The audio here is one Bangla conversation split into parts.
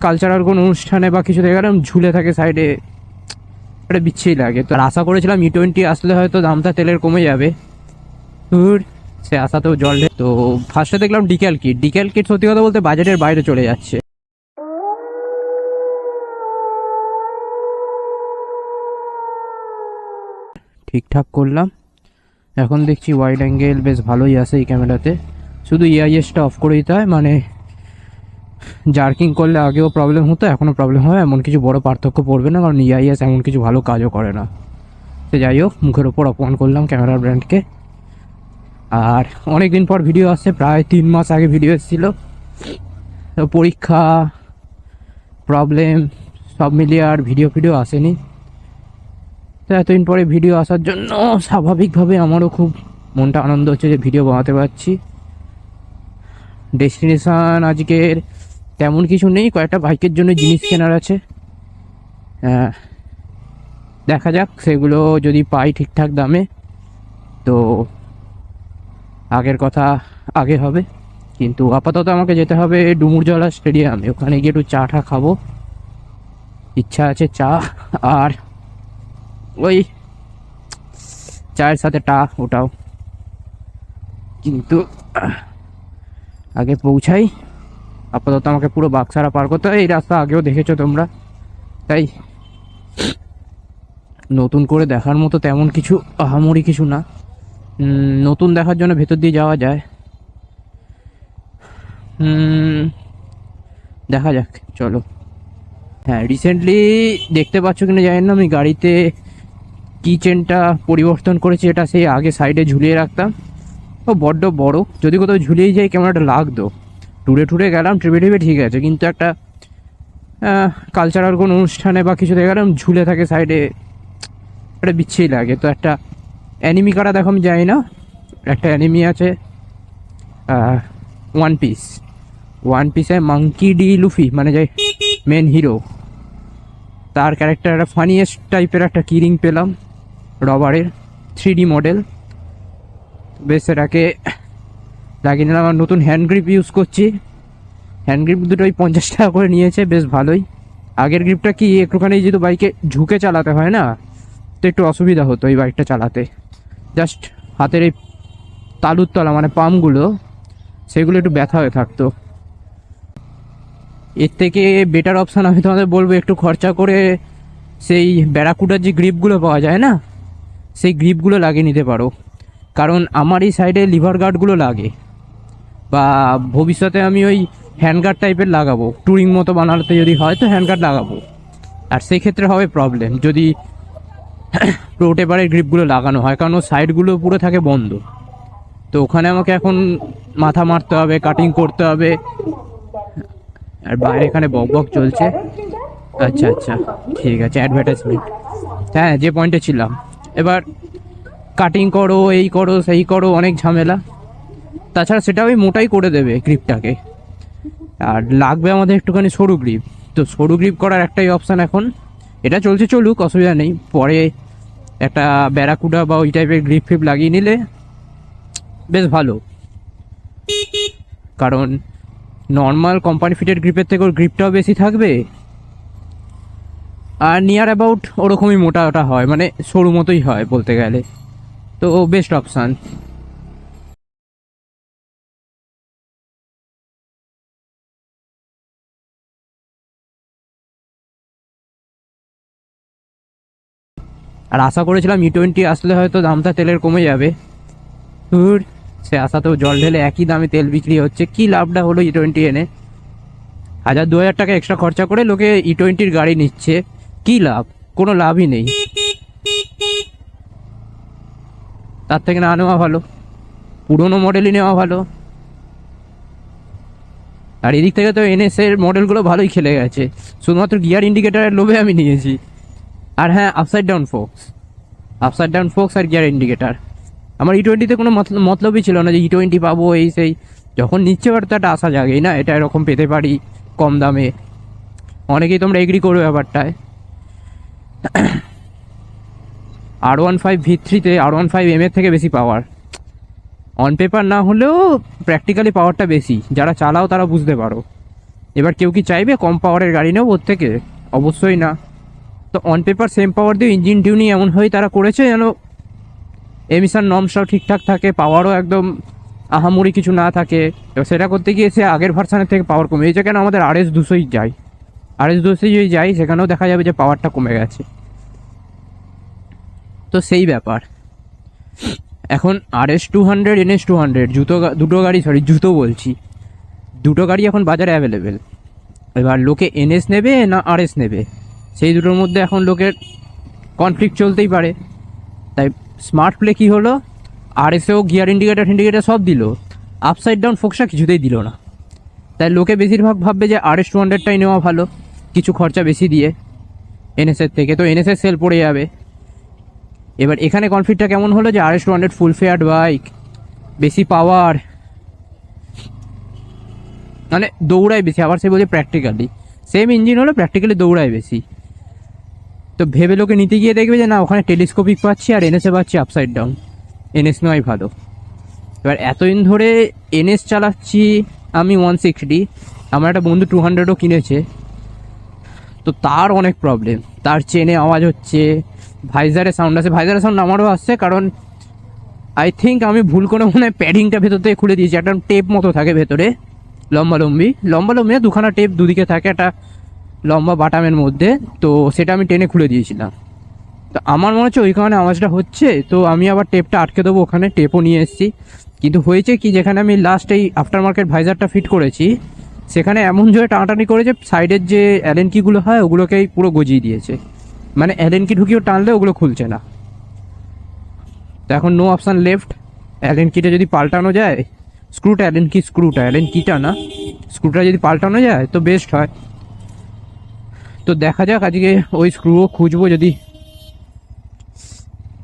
কালচারাল কোনো অনুষ্ঠানে বা কিছু দেখে গেলাম ঝুলে থাকে সাইডে, একটা বিচ্ছিরি লাগে। তো আশা করেছিলাম E20 আসলে হয়তো দামটা তেলের কমে যাবে, সে আশাতেও জল ঢেলে। তো ফার্স্টে দেখলাম ডিক্যাল কিট সত্যি কথা বলতে বাজেটের বাইরে চলে যাচ্ছে। ঠিকঠাক করলাম, এখন দেখছি ওয়াইড অ্যাঙ্গেল বেশ ভালোই আসে এই ক্যামেরাতে। শুধু EIS-টা অফ করে দিতে হয়, মানে জার্কিং করলে আগেও প্রবলেম হতো, এখনও প্রবলেম হয়, এমন কিছু বড় পার্থক্য পড়বে না, কারণ EIS এমন কিছু ভালো কাজও করে না। সে যাই হোক, মুখের ওপর অপমান করলাম ক্যামেরার ব্র্যান্ডকে। আর অনেক দিন পর ভিডিও আসছে, প্রায় 3 মাস আগে ভিডিও এসেছিল। তো পরীক্ষা, প্রবলেম সব মিলিয়ে আর ভিডিও আসেনি। তো এতদিন পরে ভিডিও আসার জন্য স্বাভাবিকভাবে আমারও খুব মনটা আনন্দ হচ্ছে যে ভিডিও বানাতে পারছি। ডেস্টিনেশন আজকের তেমন কিছু নেই, কয়েকটা বাইকের জন্য জিনিস কেনার আছে। দেখা যাক, সেগুলো যদি পাই ঠিকঠাক দামে তো আগের কথা আগে হবে। কিন্তু আপাতত আমাকে যেতে হবে ডুমুরজলা স্টেডিয়ামে, ওখানে গিয়ে একটু চা টা খাবো, ইচ্ছা আছে চা। আর ওই চায়ের সাথে ওটাও, কিন্তু আগে পৌঁছাই। আপাতত আমাকে পুরো বাক্সারা পার করতে হয়, এই রাস্তা আগেও দেখেছো তোমরা, তাই নতুন করে দেখার মতো তেমন কিছু আহামরি কিছু না। নতুন দেখার জন্য ভেতর দিয়ে যাওয়া যায়, দেখা যাক, চলো। হ্যাঁ, রিসেন্টলি দেখতে পাচ্ছ কিনা জানি না, আমি গাড়িতে কি চেনটা পরিবর্তন করেছি। এটা সেই আগে সাইডে ঝুলিয়ে রাখতাম, ও বড্ড বড়, যদি কোথাও ঝুলিয়ে যাই ক্যামেরাটা লাগতো। ট্যুরে গেলাম, ট্রিপে ঠিক আছে, কিন্তু একটা কালচারাল কোনো অনুষ্ঠানে বা কিছু দেখে গেলাম ঝুলে থাকে সাইডে, একটা বিচ্ছিরি লাগে। তো একটা অ্যানিমি কারা দেখো, আমি জানি না, একটা অ্যানিমি আছে ওয়ান পিসে মাঙ্কি ডি লুফি, মানে যে মেন হিরো, তার ক্যারেক্টার একটা ফানিয়েস্ট টাইপের একটা কিরিং পেলাম রবারের 3D মডেল। বেশ সেটাকে লাগিয়ে নিলাম। আমার নতুন হ্যান্ড গ্রিপ ইউজ করছি, হ্যান্ড গ্রিপ দুটোই 50 টাকা করে নিয়েছে, বেশ ভালোই। আগের গ্রিপটা কি একটুখানি যেহেতু বাইকে ঝুঁকে চালাতে হয় না, তো একটু অসুবিধা হতো এই বাইকটা চালাতে। জাস্ট হাতের এই তালুর তলা মানে পামগুলো, সেগুলো একটু ব্যথা হয়ে থাকতো। এর থেকে বেটার অপশান আমি তোমাদের বলবো, একটু খরচা করে সেই ব্যারাকুডার যে গ্রিপগুলো পাওয়া যায় না, সেই গ্রিপগুলো লাগিয়ে নিতে পারো। কারণ আমার এই সাইডে লিভার গার্ডগুলো লাগে, বা ভবিষ্যতে আমি ওই হ্যান্ডগার্ড টাইপের লাগাবো, টুরিং মতো বানাতে যদি হয় তো হ্যান্ডগার্ড লাগাবো। আর সেই ক্ষেত্রে হবে প্রবলেম যদি প্রোটেপারের গ্রিপগুলো লাগানো হয়, কারণ সাইডগুলো পুরো থাকে বন্ধ। তো ওখানে আমাকে এখন মাথা মারতে হবে, কাটিং করতে হবে। আর বাইরে এখানে বক চলছে। আচ্ছা ঠিক আছে, অ্যাডভার্টাইজমেন্ট। হ্যাঁ, যে পয়েন্টে ছিলাম, এবার কাটিং করো, এই করো সেই করো, অনেক ঝামেলা। তাছাড়া সেটা ওই মোটাই করে দেবে গ্রিপটাকে, আর লাগবে আমাদের একটুখানি সরু গ্রিপ। তো সরু গ্রিপ করার একটাই অপশান এখন, এটা চলছে, চলুক, অসুবিধা নেই। পরে একটা ব্যারাকুডা বা ওই টাইপের গ্রিপ ফিপ লাগিয়ে নিলে বেশ ভালো, কারণ নর্মাল কোম্পানি ফিটেড গ্রিপের থেকে ওর গ্রিপটাও বেশি থাকবে, আর নিয়ার অ্যাবাউট ওরকমই মোটা হয়, মানে সরু মতোই হয় বলতে গেলে। তো বেস্ট অপশান। আর আশা করেছিলাম E20 আসলে হয়তো দামটা তেলের কমে যাবে, সে আশাতেও জল ঢেলে একই দামে তেল বিক্রি হচ্ছে। কি লাভটা হলো E20 এনে? 1000-2000 টাকা এক্সট্রা খরচা করে লোকে E20-র গাড়ি নিচ্ছে, কি লাভ? কোনো লাভই নেই। তার থেকে না নেওয়া ভালো, পুরোনো মডেলই নেওয়া ভালো। আর এদিক থেকে তো NS এর মডেলগুলো ভালোই খেলে গেছে, শুধুমাত্র গিয়ার ইন্ডিকেটারের লোভে আমি নিয়েছি। আর হ্যাঁ, আপসাইড ডাউন ফোক্স আর গিয়ার ইন্ডিকেটার। আমার E20-তে কোনো মতলবই ছিল না যে E20 পাবো এই সেই। যখন নিচ্ছে এবার তো একটা আশা জাগেই না, এটা এরকম পেতে পারি কম দামে। অনেকেই তোমরা এগ্রি করবে ব্যাপারটায়। R15 V3-তে R15M এর থেকে বেশি পাওয়ার, অন পেপার না হলেও প্র্যাকটিক্যালি পাওয়ারটা বেশি। যারা চালাও তারা বুঝতে পারো। এবার কেউ কি চাইবে কম পাওয়ারের গাড়ি নেব ওর থেকে? অবশ্যই না। তো অন পেপার সেম পাওয়ার দিয়ে ইঞ্জিন টিউনিং এমনভাবেই তারা করেছে যেন এমিশন নর্মসটাও ঠিকঠাক থাকে, পাওয়ারও একদম আহামরি কিছু না থাকে। এবার সেটা করতে গিয়ে সে আগের ভার্সানের থেকে পাওয়ার কমে গেছে। কেন আমাদের RS 200 যায়, RS 200 যদি যাই সেখানেও দেখা যাবে যে পাওয়ারটা কমে গেছে। তো সেই ব্যাপার। এখন RS 200 NS 200 দুটো গাড়ি, জুতো বলছি, দুটো গাড়ি এখন বাজারে অ্যাভেলেবেল। এবার লোকে NS নেবে না RS নেবে, সেই দুটোর মধ্যে এখন লোকের কনফ্লিক্ট চলতেই পারে। তাই স্মার্ট প্লে কী হলো, RS-এও গিয়ার ইন্ডিকেটার সব দিল, আপসাইড ডাউন ফোকসা কিছুতেই দিল না। তাই লোকে বেশিরভাগ ভাববে যে RS 200টাই নেওয়া ভালো, কিছু খরচা বেশি দিয়ে NS-এর থেকে, তো NS-এর সেল পড়ে যাবে। এবার এখানে কনফ্লিক্টটা কেমন হলো যে RS 200 ফুল ফেয়ার্ড বাইক, বেশি পাওয়ার, মানে দৌড়ায় বেশি। আবার সে বলছে প্র্যাকটিক্যালি সেম ইঞ্জিন হলো, প্র্যাকটিক্যালি দৌড়ায় বেশি। তো ভেবে লোকে নিতে গিয়ে দেখবে যে না, ওখানে টেলিস্কোপিক পাচ্ছি আর NS-এ পাচ্ছি আপসাইড ডাউন, NS নেওয়াই ভালো। এবার এতদিন ধরে NS চালাচ্ছি আমি 160, আমার একটা বন্ধু 200ও কিনেছে, তো তার অনেক প্রবলেম, তার চেনে আওয়াজ হচ্ছে, ভাইজারে সাউন্ড আসে, ভাইজারে সাউন্ড আমারও আসছে, কারণ আই থিঙ্ক আমি ভুল করে মনে হয় প্যাডিংটা ভেতর থেকে খুলে দিয়েছি। একটা টেপ মতো থাকে ভেতরে, লম্বালম্বি না, দুখানা টেপ দুদিকে থাকে একটা লম্বা বাটামের মধ্যে, তো সেটা আমি টেনে খুলে দিয়েছিলাম। তো আমার মনে হচ্ছে ওই কারণে আওয়াজটা হচ্ছে, তো আমি আবার টেপটা আটকে দেবো, ওখানে টেপও নিয়ে এসেছি। কিন্তু হয়েছে কি, যেখানে আমি লাস্ট এই আফটার মার্কেট ভাইজারটা ফিট করেছি সেখানে এমন জোরে টানাটানি করেছে, সাইডের যে অ্যালেন কিগুলো হয় ওগুলোকেই পুরো গজিয়ে দিয়েছে, মানে অ্যালেন কি ঢুকিয়েও টানলে ওগুলো খুলছে না। তো এখন নো অপশান লেফট, অ্যালেন কিটা যদি পাল্টানো যায়, অ্যালেন কিটা না, স্ক্রুটা যদি পাল্টানো যায় তো বেস্ট হয়। তো দেখা যাক, আজকে ওই স্ক্রুও খুঁজবো, যদি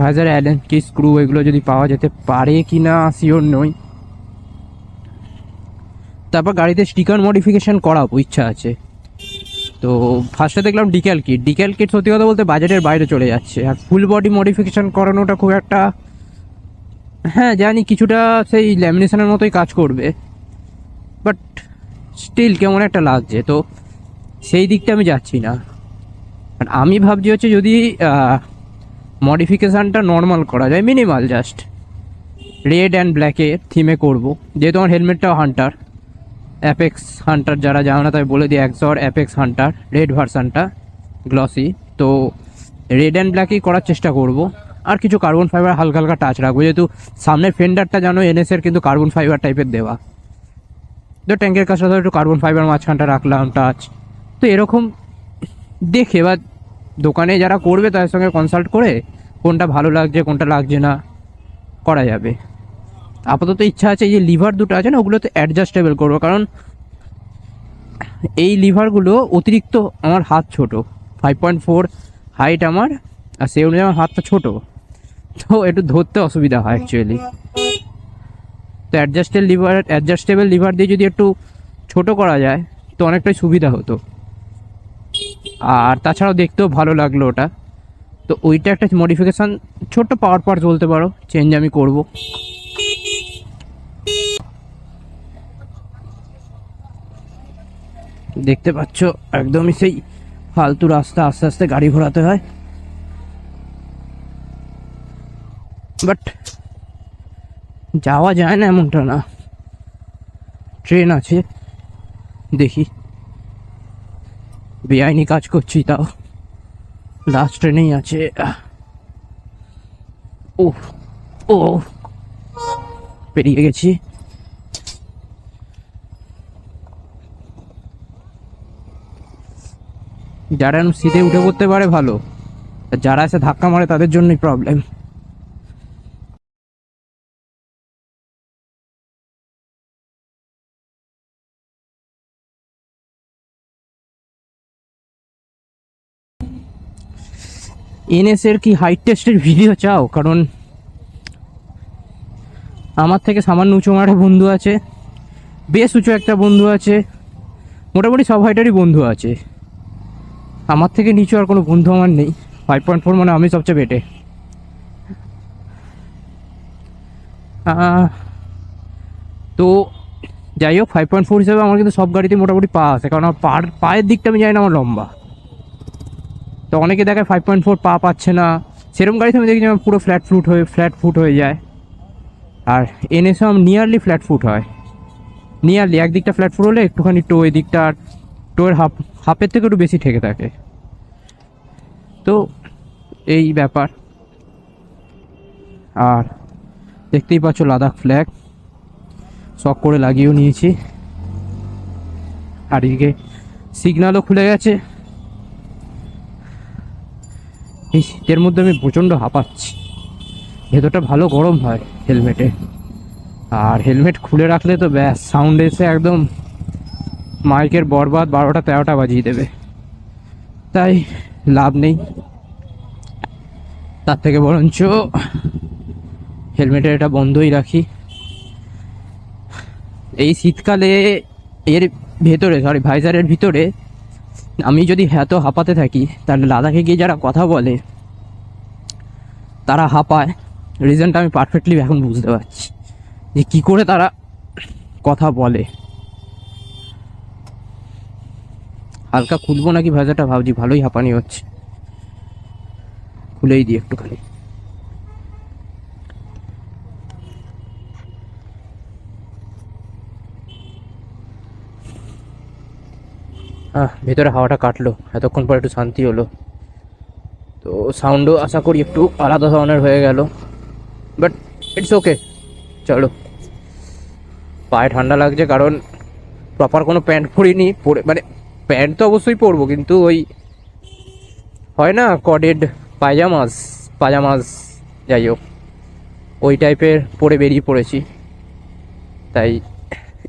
ভাইজার অ্যালেন কি স্ক্রু এগুলো যদি পাওয়া যেতে পারে কি না শিওর নই। তারপর গাড়িতে স্টিকার মডিফিকেশান করাবো, ইচ্ছা আছে। তো ফার্স্টে দেখলাম ডিক্যাল কিট সত্যি কথা বলতে বাজেটের বাইরে চলে যাচ্ছে, আর ফুল বডি মডিফিকেশান করানোটা খুব একটা, হ্যাঁ জানি কিছুটা সেই ল্যামিনেশনের মতোই কাজ করবে, বাট স্টিল কেমন একটা লাগছে, তো সেই দিকটা আমি যাচ্ছি না। আর আমি ভাবছি হচ্ছে যদি মডিফিকেশানটা নর্মাল করা যায়, মিনিমাল জাস্ট রেড অ্যান্ড ব্ল্যাকের থিমে করব, যেহেতু আমার হেলমেটটাও হান্টার, অ্যাপেক্স হান্টার, যারা জানো না তাই বলে দিই, এক্সর অ্যাপেক্স হান্টার রেড ভার্সানটা গ্লসি, তো রেড অ্যান্ড ব্ল্যাকই করার চেষ্টা করব। আর কিছু কার্বন ফাইবার হালকা হালকা টাচ রাখবো, যেহেতু সামনের ফেন্ডারটা জানো NS-এর কিন্তু কার্বন ফাইবার টাইপের দেওয়া, তো ট্যাঙ্কের কাছে একটু কার্বন ফাইবার মাঝখানটা রাখলাম টাচ। তো এরকম দেখে বা দোকানে যারা করবে তাদের সঙ্গে কনসাল্ট করে কোনটা ভালো লাগছে কোনটা লাগছে না করা যাবে। আপাতত ইচ্ছা আছে এই যে লিভার দুটো আছে না, ওগুলোতে অ্যাডজাস্টেবল করবো, কারণ এই লিভারগুলো অতিরিক্ত, আমার হাত ছোট, 5.4 হাইট আমার, আর সেই অনুযায়ী আমার হাতটা ছোট, তো একটু ধরতে অসুবিধা হয় অ্যাকচুয়ালি। তো অ্যাডজাস্টেবল লিভার দিয়ে যদি একটু ছোট করা যায় তো অনেকটাই সুবিধা হতো, আর তাছাড়াও দেখতেও ভালো লাগলো ওটা। তো ওইটা একটা মডিফিকেশান, ছোট্ট পাওয়ার পার্টস বলতে পারো, চেঞ্জ আমি করব। দেখতে পাচ্ছ একদমই সেই ফালতু রাস্তা, আস্তে আস্তে গাড়ি ঘোরাতে হয়, বাট যাওয়া যায় না এমনটা না, ট্রেন আছে, দেখি বেআইনি কাজ করছি তাও, লাস্ট ট্রেনেই আছে। ও ও পেরিয়ে গেছি। যারা সিটে উঠে পড়তে পারে ভালো, যারা এসে ধাক্কা মারে তাদের জন্যই প্রবলেম। NS-এর কি হাইট টেস্টের ভিডিও চাও? কারণ আমার থেকে সামান্য উঁচু আমার একটা বন্ধু আছে, বেশ উঁচু একটা বন্ধু আছে, মোটামুটি সব হাইটারই বন্ধু আছে, আমার থেকে নিচু আর কোনো বন্ধু আমার নেই। 5.4 মানে আমি সবচেয়ে বেটে। তো যাই হোক 5.4 হিসাবে আমার কিন্তু সব গাড়িতে মোটামুটি পা আছে, কারণ আমার পায়ের দিকটা আমি জানি না আমার লম্বা। তো অনেকে দেখায় 5.4 পা পাচ্ছে না, সেরকম গাড়িতে আমি দেখি যে আমার পুরো ফ্ল্যাট ফুট হয়ে যায়। আর এনএসও আমার নিয়ারলি ফ্ল্যাট ফুট হয়, নিয়ারলি একদিকটা ফ্ল্যাট ফুট হলে একটুখানি টো এই দিকটা, টোয়ের হাফের থেকে একটু বেশি ঠেকে থাকে। তো এই ব্যাপার। আর দেখতেই পাচ্ছ লাদাখ ফ্ল্যাগ শখ করে লাগিয়েও নিয়েছি। আর এদিকে সিগন্যালও খুলে গেছে। এই শীতের মধ্যে আমি প্রচণ্ড হাঁপাচ্ছি, ভেতরটা ভালো গরম হয় হেলমেটে। আর হেলমেট খুলে রাখলে তো ব্যাস, সাউন্ড এসে একদম মাইকের বরবাদ 12টা 13টা বাজিয়ে দেবে, তাই লাভ নেই। তার থেকে বরঞ্চ হেলমেটের এটা বন্ধই রাখি। এই শীতকালে এর ভেতরে, ভাইজারের ভিতরে আমি যদি এত হাঁপাতে থাকি, তাহলে লাদাখে গিয়ে যারা কথা বলে তারা হাঁপায়, রিজনটা আমি পারফেক্টলি এখন বুঝতে পারছি যে কী করে তারা কথা বলে। হালকা খুলবো নাকি ভাইজারটা ভাবছি, ভালোই হাঁপানি হচ্ছে, খুলেই দিই একটুখানি। ভেতরে হাওয়াটা কাটলো, এতক্ষণ পর একটু শান্তি হলো। তো সাউন্ডও আশা করি একটু আলাদা ধরনের হয়ে গেল, বাট ইটস ওকে। চলো, পায়ে ঠান্ডা লাগছে কারণ প্রপার কোনো প্যান্ট পরিনি, মানে প্যান্ট তো অবশ্যই পরবো, কিন্তু ওই হয় না কডেড পাজামাস যাই হোক, ওই টাইপের পরে বেরিয়ে পড়েছি। তাই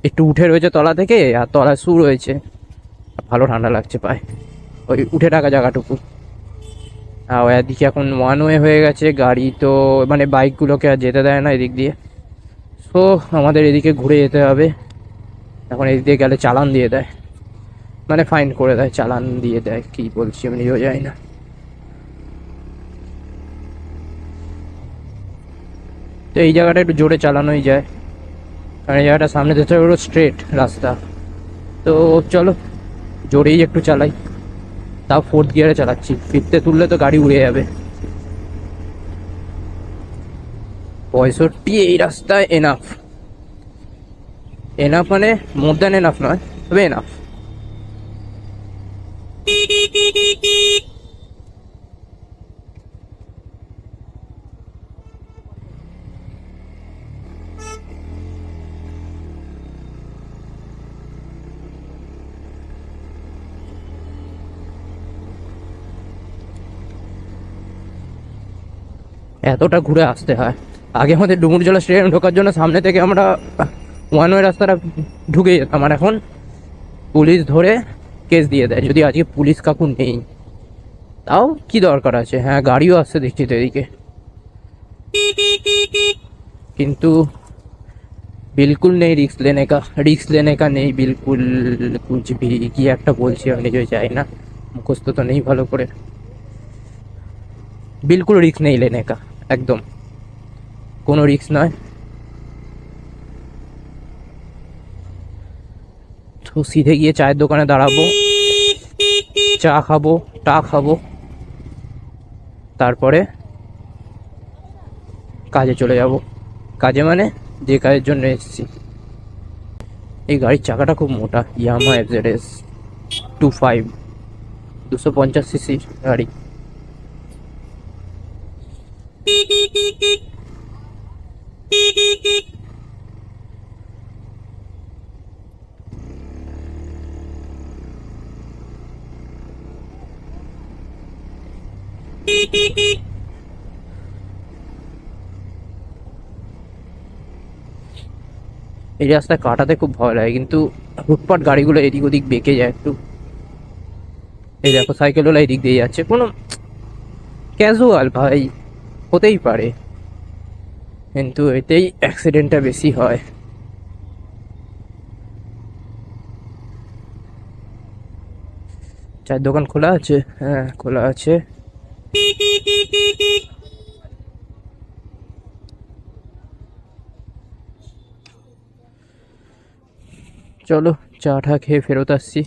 একটু উঠে রয়েছে তলা থেকে, আর তলায় শু রয়েছে, ভালো ঠান্ডা লাগছে পায়ে ওই উঠে থাকা জায়গাটুকু। আর এদিকে এখন ওয়ান ওয়ে হয়ে গেছে, গাড়ি তো মানে বাইকগুলোকে আর যেতে দেয় না এদিক দিয়ে, সো আমাদের এদিকে ঘুরে যেতে হবে। এখন এদিক দিয়ে গেলে চালান দিয়ে দেয়, মানে ফাইন করে দেয়, চালান দিয়ে দেয়, কি বলছি আমি নিজেও যাই না। তো এই জায়গাটা একটু জোরে চালানোই যায়, কারণ এই জায়গাটা সামনে দেখতে পুরো স্ট্রেট রাস্তা। তো চলো জোরেই একটু চালাই, তাও 4th গিয়ারে চালাচ্ছি, 5th-এ তুললে তো গাড়ি উড়ে যাবে। 65 এই রাস্তায় এনাফ, মানে মোর দ্যান এনাফ নয়, তবে এনাফ। এতটা ঘুরে আসতে হয়। আগে আমাদের ডুমুরজলা স্টেডিয়াম ঢোকার জন্য সামনে থেকে আমরা ওয়ান ওয়ে রাস্তাটা ঢুকে যেতাম, আর এখন পুলিশ ধরে কেস দিয়ে দেয় যদি আজকে পুলিশ কাকু নেই। তাও কি দরকার আছে, হ্যাঁ গাড়িও আসছে দেখছি তো এদিকে, কিন্তু বিলকুল নেই রিক্স লেনে কা নেই বিলকুল, কুছ ভি কি একটা বলছি আমি নিজেই চাই না, মুখস্থ তো নেই ভালো করে। বিলকুল রিক্স নেই লেনে কা, একদম কোনো রিক্স নয়। তো সিধে গিয়ে চায়ের দোকানে দাঁড়াবো, চা খাবো, তারপরে কাজে চলে যাব। কাজে মানে যে কাজের জন্য এসেছি। এই গাড়ির চাকাটা খুব মোটা, ইয়ামাহা এফজেডএস 25 250 সিসি গাড়ি। এই রাস্তায় কাটাতে খুব ভয় লাগে, কিন্তু ফুটপাট গাড়িগুলো এদিক ওদিক বেঁকে যায় একটু। এই দেখো সাইকেলওয়ালা এদিক দিয়ে যাচ্ছে, কোনো ক্যাজুয়াল ভাই, হতেই পারে, কিন্তু এতেই অ্যাক্সিডেন্টটা বেশি হয়। চায়ের দোকান খোলা আছে? হ্যাঁ খোলা আছে। চলো চাটা খেয়ে ফেরত আসছি।